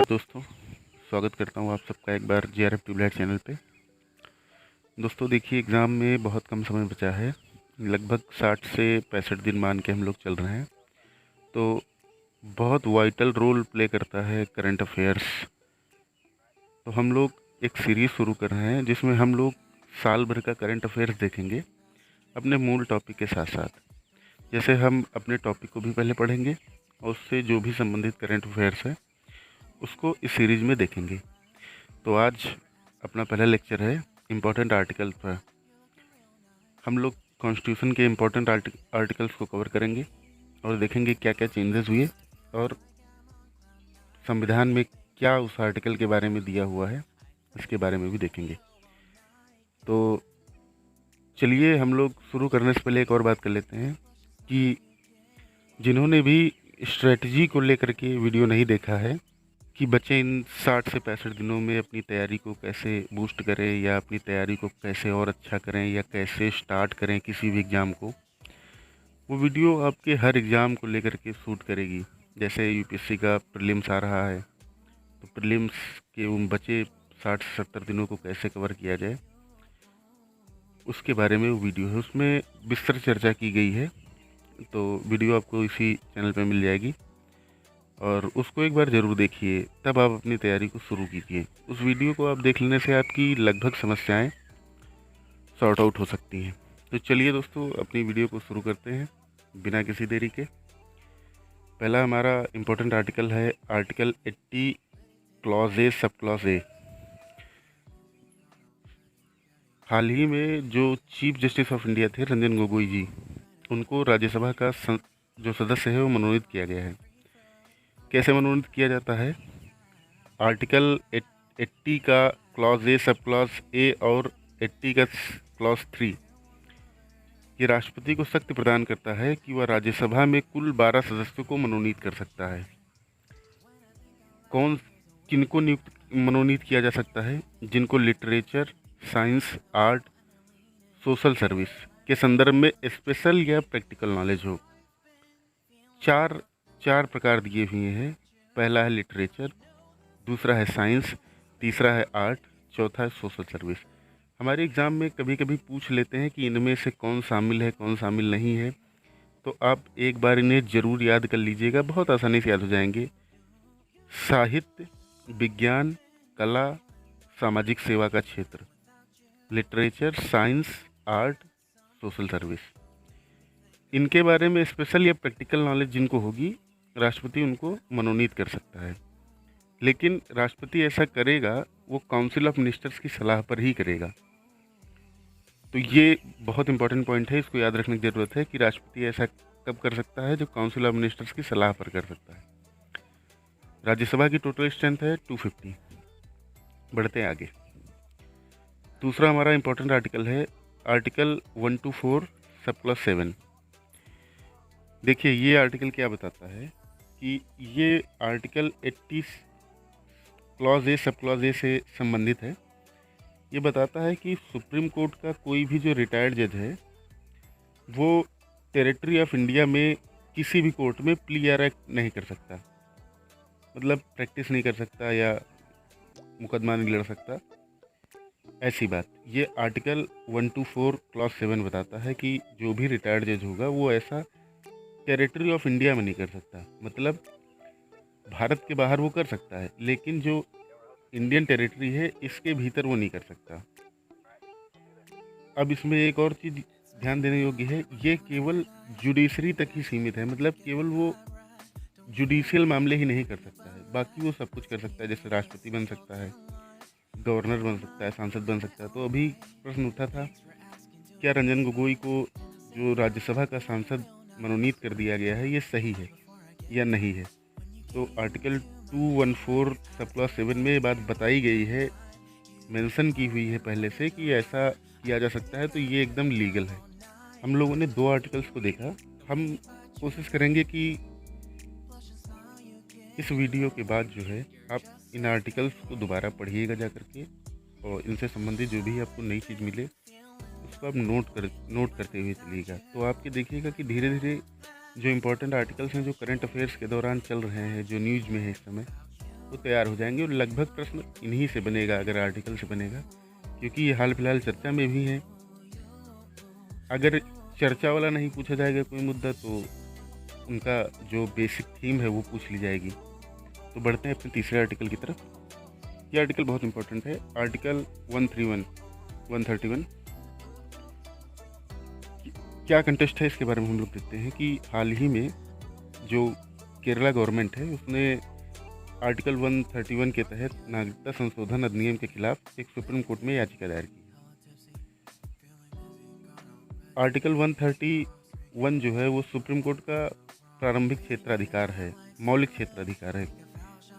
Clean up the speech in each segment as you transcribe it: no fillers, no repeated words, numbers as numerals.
दोस्तों, स्वागत करता हूँ आप सबका एक बार JRF ट्यूबलाइट चैनल पे। दोस्तों देखिए, एग्ज़ाम में बहुत कम समय बचा है। लगभग 60 से 65 दिन मान के हम लोग चल रहे हैं। तो बहुत वाइटल रोल प्ले करता है करंट अफेयर्स। तो हम लोग एक सीरीज़ शुरू कर रहे हैं जिसमें हम लोग साल भर का करंट अफेयर्स देखेंगे अपने मूल टॉपिक के साथ साथ। जैसे हम अपने टॉपिक को भी पहले पढ़ेंगे और उससे जो भी संबंधित करंट अफेयर्स है उसको इस सीरीज़ में देखेंगे। तो आज अपना पहला लेक्चर है इम्पोर्टेंट आर्टिकल पर। हम लोग कॉन्स्टिट्यूशन के इम्पोर्टेंट आर्टिकल्स को कवर करेंगे और देखेंगे क्या क्या चेंजेस हुए और संविधान में क्या उस आर्टिकल के बारे में दिया हुआ है, इसके बारे में भी देखेंगे। तो चलिए हम लोग शुरू करने से पहले एक और बात कर लेते हैं कि जिन्होंने भी स्ट्रेटजी को लेकर के वीडियो नहीं देखा है कि बच्चे इन 60 से 65 दिनों में अपनी तैयारी को कैसे बूस्ट करें या अपनी तैयारी को कैसे और अच्छा करें या कैसे स्टार्ट करें किसी भी एग्ज़ाम को, वो वीडियो आपके हर एग्ज़ाम को लेकर के शूट करेगी। जैसे यूपीएससी का प्रीलिम्स आ रहा है, तो प्रीलिम्स के उन बचे 60 से 70 दिनों को कैसे कवर किया जाए उसके बारे में वो वीडियो है। उसमें विस्तृत चर्चा की गई है। तो वीडियो आपको इसी चैनल पर मिल जाएगी और उसको एक बार ज़रूर देखिए, तब आप अपनी तैयारी को शुरू कीजिए। उस वीडियो को आप देख लेने से आपकी लगभग समस्याएं सॉर्ट आउट हो सकती हैं। तो चलिए दोस्तों, अपनी वीडियो को शुरू करते हैं बिना किसी देरी के। पहला हमारा इम्पोर्टेंट आर्टिकल है article 80 clause A sub clause A. हाल ही में जो चीफ जस्टिस ऑफ इंडिया थे रंजन गोगोई जी, उनको राज्यसभा का जो सदस्य है वो मनोनीत किया गया है। कैसे मनोनीत किया जाता है? आर्टिकल 80 का clause A sub clause A और 80 का क्लॉज 3 ये राष्ट्रपति को शक्ति प्रदान करता है कि वह राज्यसभा में कुल 12 सदस्यों को मनोनीत कर सकता है। किनको मनोनीत किया जा सकता है? जिनको literature, science, art, social service के संदर्भ में स्पेशल या प्रैक्टिकल नॉलेज हो। चार प्रकार दिए हुए हैं। पहला है लिटरेचर, दूसरा है साइंस, तीसरा है आर्ट, चौथा है सोशल सर्विस। हमारे एग्ज़ाम में कभी कभी पूछ लेते हैं कि इनमें से कौन शामिल है कौन शामिल नहीं है। तो आप एक बार इन्हें ज़रूर याद कर लीजिएगा, बहुत आसानी से याद हो जाएंगे। साहित्य, विज्ञान, कला, सामाजिक सेवा का क्षेत्र, literature, science, art, social service. इनके बारे में स्पेशल या प्रैक्टिकल नॉलेज जिनको होगी, राष्ट्रपति उनको मनोनीत कर सकता है। लेकिन राष्ट्रपति ऐसा करेगा वो काउंसिल ऑफ मिनिस्टर्स की सलाह पर ही करेगा। तो ये बहुत इंपॉर्टेंट पॉइंट है, इसको याद रखने की ज़रूरत है कि राष्ट्रपति ऐसा कब कर सकता है? जो काउंसिल ऑफ मिनिस्टर्स की सलाह पर कर सकता है। राज्यसभा की टोटल स्ट्रेंथ है 250। बढ़ते हैं आगे। दूसरा हमारा इंपॉर्टेंट आर्टिकल है आर्टिकल 124 सब क्लॉज 7। देखिए ये आर्टिकल क्या बताता है कि ये article 80 clause A sub clause A से संबंधित है। ये बताता है कि सुप्रीम कोर्ट का कोई भी जो रिटायर्ड जज है वो टेरिटरी ऑफ इंडिया में किसी भी कोर्ट में प्ली या एक्ट नहीं कर सकता, मतलब प्रैक्टिस नहीं कर सकता या मुकदमा नहीं लड़ सकता, ऐसी बात। ये आर्टिकल 124 क्लॉज 7 बताता है कि जो भी रिटायर्ड जज होगा वो ऐसा टेरिटरी ऑफ इंडिया में नहीं कर सकता। मतलब भारत के बाहर वो कर सकता है, लेकिन जो इंडियन टेरिटरी है इसके भीतर वो नहीं कर सकता। अब इसमें एक और चीज़ ध्यान देने योग्य है, ये केवल जुडिशरी तक ही सीमित है। मतलब केवल वो जुडिशियल मामले ही नहीं कर सकता है, बाकी वो सब कुछ कर सकता है। जैसे राष्ट्रपति बन सकता है, गवर्नर बन सकता है, सांसद बन सकता है। तो अभी प्रश्न उठा था, क्या रंजन गोगोई को जो राज्यसभा का सांसद मनोनीत कर दिया गया है ये सही है या नहीं है? तो आर्टिकल 214 सब क्लॉज 7 में ये बात बताई गई है, मेंशन की हुई है पहले से कि ऐसा किया जा सकता है। तो ये एकदम लीगल है। हम लोगों ने 2 आर्टिकल्स को देखा। हम कोशिश करेंगे कि इस वीडियो के बाद जो है आप इन आर्टिकल्स को दोबारा पढ़िएगा जा करके, और इनसे संबंधित जो भी आपको नई चीज़ मिले उसको आप नोट करते हुए चलिएगा। तो आपके देखिएगा कि धीरे धीरे जो इम्पोर्टेंट आर्टिकल्स हैं जो करंट अफेयर्स के दौरान चल रहे हैं, जो न्यूज़ में है इस समय, वो तैयार हो जाएंगे और लगभग प्रश्न इन्हीं से बनेगा अगर आर्टिकल से बनेगा, क्योंकि ये हाल फिलहाल चर्चा में भी है। अगर चर्चा वाला नहीं पूछा जाएगा कोई मुद्दा तो उनका जो बेसिक थीम है वो पूछ ली जाएगी। तो बढ़ते हैं अपने तीसरे आर्टिकल की तरफ। ये आर्टिकल बहुत इंपॉर्टेंट है, आर्टिकल 131 क्या कंटेस्ट है इसके बारे में हम लोग देखते हैं कि हाल ही में जो केरला गवर्नमेंट है उसने आर्टिकल 131 के तहत नागरिकता संशोधन अधिनियम के खिलाफ एक सुप्रीम कोर्ट में याचिका दायर की। आर्टिकल 131 जो है वो सुप्रीम कोर्ट का प्रारंभिक क्षेत्राधिकार है, मौलिक क्षेत्राधिकार है।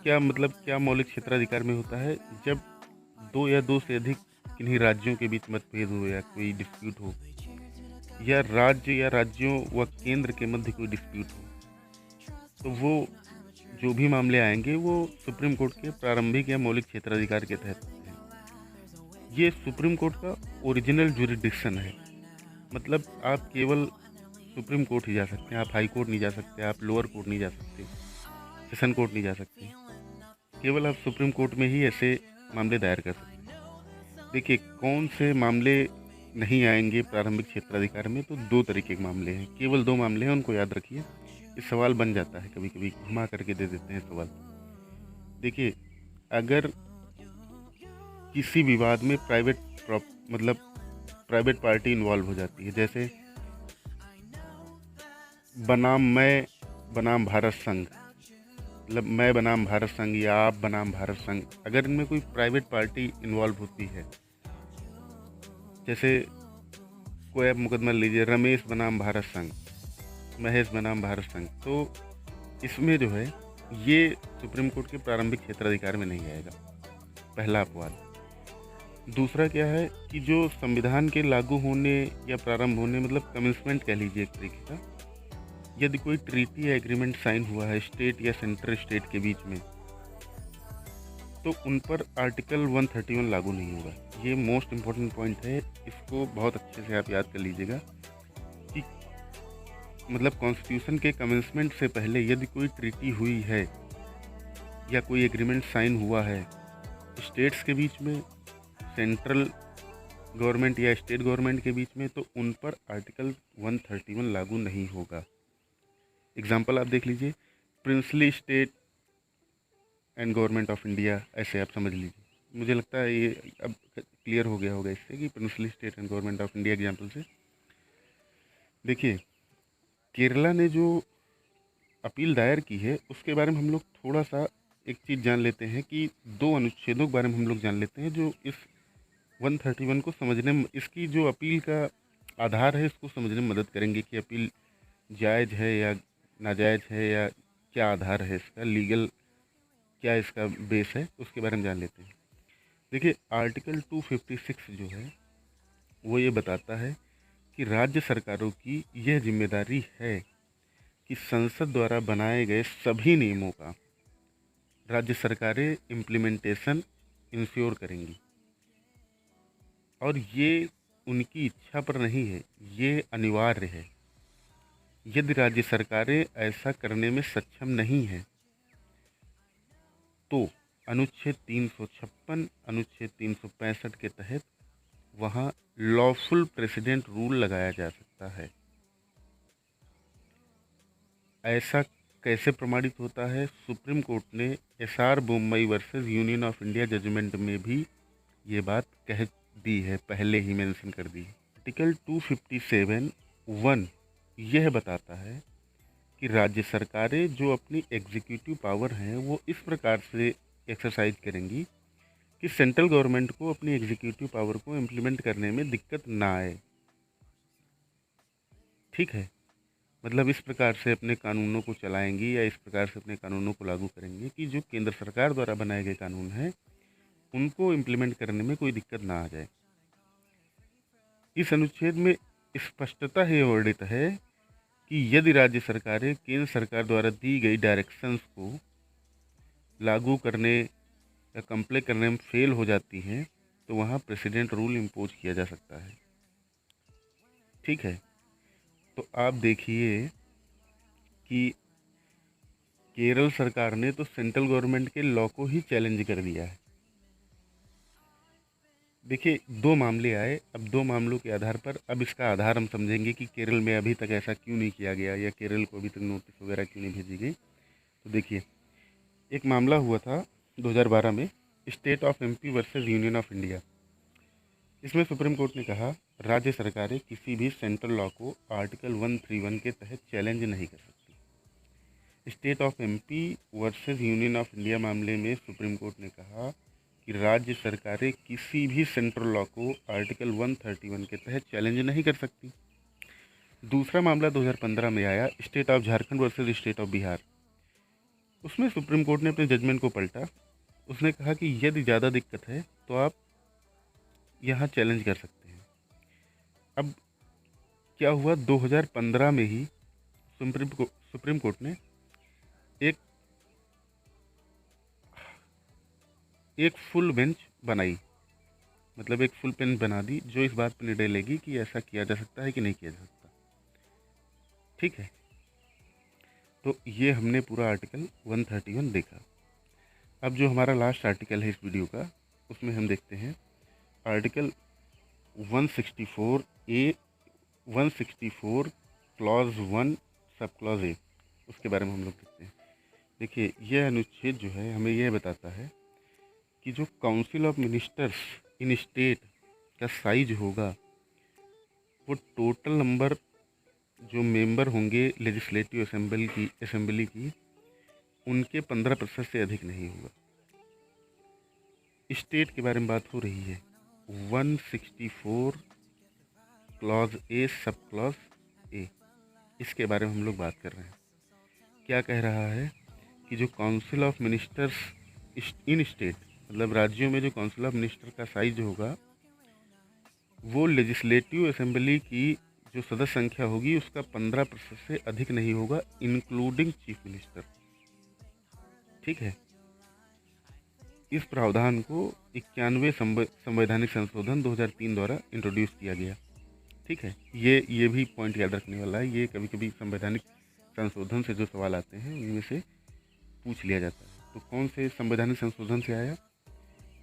क्या मतलब, क्या मौलिक क्षेत्राधिकार में होता है? जब दो या दो से अधिक किन्हीं राज्यों के बीच मतभेद हो या कोई डिस्प्यूट हो, या राज्य या राज्यों व केंद्र के मध्य कोई डिस्प्यूट हो, तो वो जो भी मामले आएंगे वो सुप्रीम कोर्ट के प्रारंभिक या मौलिक क्षेत्राधिकार के तहत होते हैं। ये सुप्रीम कोर्ट का ओरिजिनल जुरिडिक्शन है, मतलब आप केवल सुप्रीम कोर्ट ही जा सकते हैं, आप हाई कोर्ट नहीं जा सकते, आप लोअर कोर्ट नहीं जा सकते, सेशन कोर्ट नहीं जा सकते, केवल आप सुप्रीम कोर्ट में ही ऐसे मामले दायर कर सकते हैं। देखिए कौन से मामले नहीं आएंगे प्रारंभिक क्षेत्राधिकार में, तो दो तरीके के मामले हैं, केवल दो मामले हैं, उनको याद रखिए। ये सवाल बन जाता है, कभी कभी घुमा करके दे देते हैं सवाल। देखिए अगर किसी विवाद में प्राइवेट पार्टी इन्वॉल्व हो जाती है, जैसे बनाम मैं बनाम भारत संघ, मतलब मैं बनाम भारत संघ या आप बनाम भारत संघ, अगर इनमें कोई प्राइवेट पार्टी इन्वॉल्व होती है, जैसे कोई आप मुकदमा लीजिए रमेश बनाम भारत संघ, महेश बनाम भारत संघ, तो इसमें जो है ये सुप्रीम कोर्ट के प्रारंभिक क्षेत्राधिकार में नहीं आएगा, पहला अपवाद। दूसरा क्या है कि जो संविधान के लागू होने या प्रारंभ होने, मतलब कमिंसमेंट कह लीजिए एक तरीके का, यदि कोई ट्रीटी या एग्रीमेंट साइन हुआ है स्टेट या सेंट्रल स्टेट के बीच में, तो उन पर आर्टिकल 131 लागू नहीं होगा। ये मोस्ट इम्पॉर्टेंट पॉइंट है, इसको बहुत अच्छे से आप याद कर लीजिएगा कि मतलब कॉन्स्टिट्यूशन के कमेंसमेंट से पहले यदि कोई ट्रीटी हुई है या कोई एग्रीमेंट साइन हुआ है स्टेट्स के बीच में, सेंट्रल गवर्नमेंट या स्टेट गवर्नमेंट के बीच में, तो उन पर आर्टिकल 131 लागू नहीं होगा। एग्जाम्पल आप देख लीजिए, princely state and government of India, ऐसे आप समझ लीजिए। मुझे लगता है ये अब क्लियर हो गया होगा इससे कि princely state and government of India example से। देखिए केरला ने जो अपील दायर की है उसके बारे में हम लोग थोड़ा सा एक चीज़ जान लेते हैं कि दो अनुच्छेदों के बारे में हम लोग जान लेते हैं जो इस 131 को समझने में, इसकी जो अपील का आधार है इसको समझने में मदद करेंगे कि अपील जायज़ है या नाजायज़ है, या क्या आधार है इसका, लीगल क्या इसका बेस है, उसके बारे में जान लेते हैं। देखिए आर्टिकल 256 जो है वो ये बताता है कि राज्य सरकारों की यह जिम्मेदारी है कि संसद द्वारा बनाए गए सभी नियमों का राज्य सरकारें इम्प्लीमेंटेशन इंश्योर करेंगी, और ये उनकी इच्छा पर नहीं है, ये अनिवार्य है। यदि राज्य सरकारें ऐसा करने में सक्षम नहीं हैं तो अनुच्छेद 356, अनुच्छेद 365 के तहत वहाँ लॉफुल प्रेसिडेंट रूल लगाया जा सकता है। ऐसा कैसे प्रमाणित होता है? सुप्रीम कोर्ट ने SR Bommai versus Union of India judgment में भी ये बात कह दी है, पहले ही मेंशन कर दी है। आर्टिकल 257(1) यह बताता है कि राज्य सरकारें जो अपनी एग्जीक्यूटिव पावर हैं वो इस प्रकार से एक्सरसाइज करेंगी कि सेंट्रल गवर्नमेंट को अपनी एग्जीक्यूटिव पावर को इम्प्लीमेंट करने में दिक्कत ना आए। ठीक है, मतलब इस प्रकार से अपने कानूनों को चलाएंगी या इस प्रकार से अपने कानूनों को लागू करेंगे कि जो केंद्र सरकार द्वारा बनाए गए कानून हैं उनको इम्प्लीमेंट करने में कोई दिक्कत ना आ जाए। इस अनुच्छेद में स्पष्टता ये वर्णित है कि यदि राज्य सरकारें केंद्र सरकार द्वारा दी गई डायरेक्शंस को लागू करने या कंप्लाई करने में फेल हो जाती हैं तो वहाँ प्रेसिडेंट रूल इम्पोज किया जा सकता है। ठीक है, तो आप देखिए कि केरल सरकार ने तो सेंट्रल गवर्नमेंट के लॉ को ही चैलेंज कर दिया है। देखिए, दो मामले आए, अब दो मामलों के आधार पर अब इसका आधार हम समझेंगे कि केरल में अभी तक ऐसा क्यों नहीं किया गया या केरल को अभी तक नोटिस वगैरह क्यों नहीं भेजी गई। तो देखिए, एक मामला हुआ था 2012 में, state of MP versus Union of India. इसमें सुप्रीम कोर्ट ने कहा राज्य सरकारें किसी भी सेंट्रल लॉ को आर्टिकल 131 के तहत चैलेंज नहीं कर सकती। State of MP versus Union of India मामले में सुप्रीम कोर्ट ने कहा कि राज्य सरकारें किसी भी सेंट्रल लॉ को आर्टिकल 131 के तहत चैलेंज नहीं कर सकती। दूसरा मामला 2015 में आया, state of Jharkhand versus state of Bihar. उसमें सुप्रीम कोर्ट ने अपने जजमेंट को पलटा। उसने कहा कि यदि ज़्यादा दिक्कत है तो आप यहाँ चैलेंज कर सकते हैं। अब क्या हुआ, 2015 में ही सुप्रीम कोर्ट ने एक फुल बेंच बनाई, मतलब एक फुल बेंच बना दी जो इस बात पर निर्णय लेगी कि ऐसा किया जा सकता है कि नहीं किया जा सकता। ठीक है, तो ये हमने पूरा आर्टिकल 131 देखा। अब जो हमारा लास्ट आर्टिकल है इस वीडियो का, उसमें हम देखते हैं article 164 A 164 clause 1 sub clause A, उसके बारे में हम लोग देखते हैं। देखिए, यह अनुच्छेद जो है हमें यह बताता है कि जो council of ministers in state का साइज होगा, वो टोटल नंबर जो मेंबर होंगे लेजिस्लेटिव असेंबली की उनके 15% से अधिक नहीं होगा। स्टेट के बारे में बात हो रही है, 164 clause A sub clause A, इसके बारे में हम लोग बात कर रहे हैं। क्या कह रहा है कि जो council of ministers in state, मतलब राज्यों में जो काउंसिल ऑफ मिनिस्टर का साइज होगा वो लेजिस्लेटिव असेंबली की जो सदस्य संख्या होगी उसका 15% से अधिक नहीं होगा, इंक्लूडिंग चीफ मिनिस्टर। ठीक है, इस प्रावधान को 91वें संवैधानिक संशोधन 2003 द्वारा इंट्रोड्यूस किया गया। ठीक है, ये भी पॉइंट याद रखने वाला है। ये कभी कभी संवैधानिक संशोधन से जो सवाल आते हैं उनमें से पूछ लिया जाता है। तो कौन से संवैधानिक संशोधन से आया?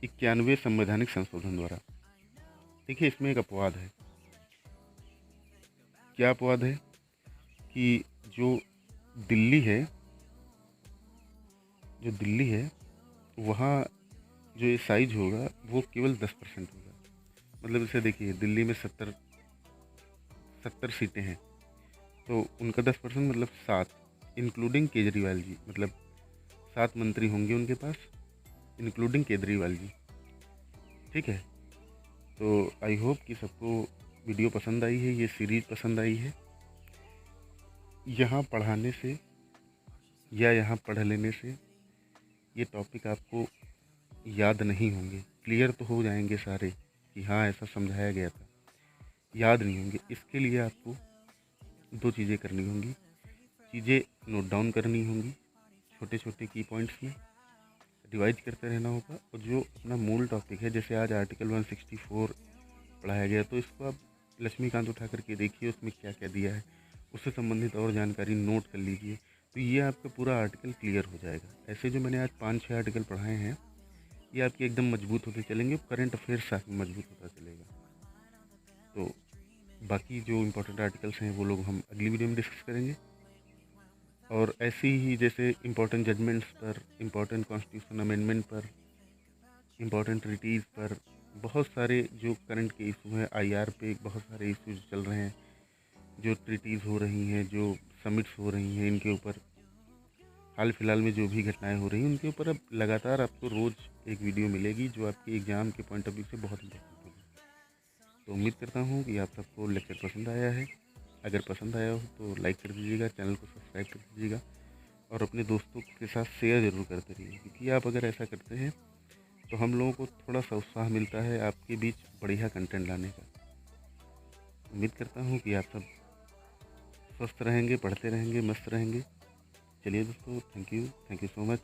91वें संवैधानिक संशोधन द्वारा। देखिए, इसमें एक अपवाद है। क्या अपवाद है? कि जो दिल्ली है वहाँ जो ये साइज होगा वो केवल 10% होगा। मतलब इसे देखिए, दिल्ली में 70 सीटें हैं, तो उनका 10% मतलब 7, इंक्लूडिंग केजरीवाल जी, मतलब 7 मंत्री होंगे उनके पास, इंक्लूडिंग केजरीवाल जी। ठीक है, तो आई होप कि सबको वीडियो पसंद आई है, ये सीरीज़ पसंद आई है। यहाँ पढ़ाने से या यहाँ पढ़ लेने से ये टॉपिक आपको याद नहीं होंगे, क्लियर तो हो जाएंगे सारे कि हाँ ऐसा समझाया गया था, याद नहीं होंगे। इसके लिए आपको 2 चीज़ें करनी होंगी। चीज़ें नोट डाउन करनी होंगी छोटे छोटे की पॉइंट्स में, रिवाइज करते रहना होगा। और जो अपना मूल टॉपिक है, जैसे आज आर्टिकल 164 पढ़ाया गया, तो इसको आप लक्ष्मीकांत उठा करके देखिए उसमें क्या क्या दिया है, उससे संबंधित और जानकारी नोट कर लीजिए, तो ये आपका पूरा आर्टिकल क्लियर हो जाएगा। ऐसे जो मैंने आज 5-6 आर्टिकल पढ़ाए हैं, ये आपके एकदम मजबूत होते चलेंगे, करंट अफेयर्स साथ में मजबूत होता चलेगा। तो बाकी जो इम्पोर्टेंट आर्टिकल्स हैं वो लोग हम अगली वीडियो में डिस्कस करेंगे। और ऐसी ही जैसे इम्पोर्टेंट जजमेंट्स पर, इम्पोर्टेंट कॉन्स्टिट्यूशन अमेंडमेंट पर, इम्पोर्टेंट ट्रीटीज़ पर, बहुत सारे जो करंट के इशू हैं, आईआर पे बहुत सारे इश्यूज चल रहे हैं, जो ट्रीटीज़ हो रही हैं, जो समिट्स हो रही हैं, इनके ऊपर हाल फिलहाल में जो भी घटनाएं हो रही हैं उनके ऊपर अब लगातार आपको रोज़ एक वीडियो मिलेगी जो आपके एग्ज़ाम के पॉइंट ऑफ व्यू से बहुत इंपॉर्टेंट होगी। तो उम्मीद करता हूँ कि आप सबको लेक्चर पसंद आया है। अगर पसंद आया हो तो लाइक कर दीजिएगा, चैनल को सब्सक्राइब कर दीजिएगा और अपने दोस्तों के साथ शेयर ज़रूर करते रहिए, क्योंकि आप अगर ऐसा करते हैं तो हम लोगों को थोड़ा सा उत्साह मिलता है आपके बीच बढ़िया कंटेंट लाने का। उम्मीद करता हूँ कि आप सब स्वस्थ रहेंगे, पढ़ते रहेंगे, मस्त रहेंगे। चलिए दोस्तों, थैंक यू सो मच।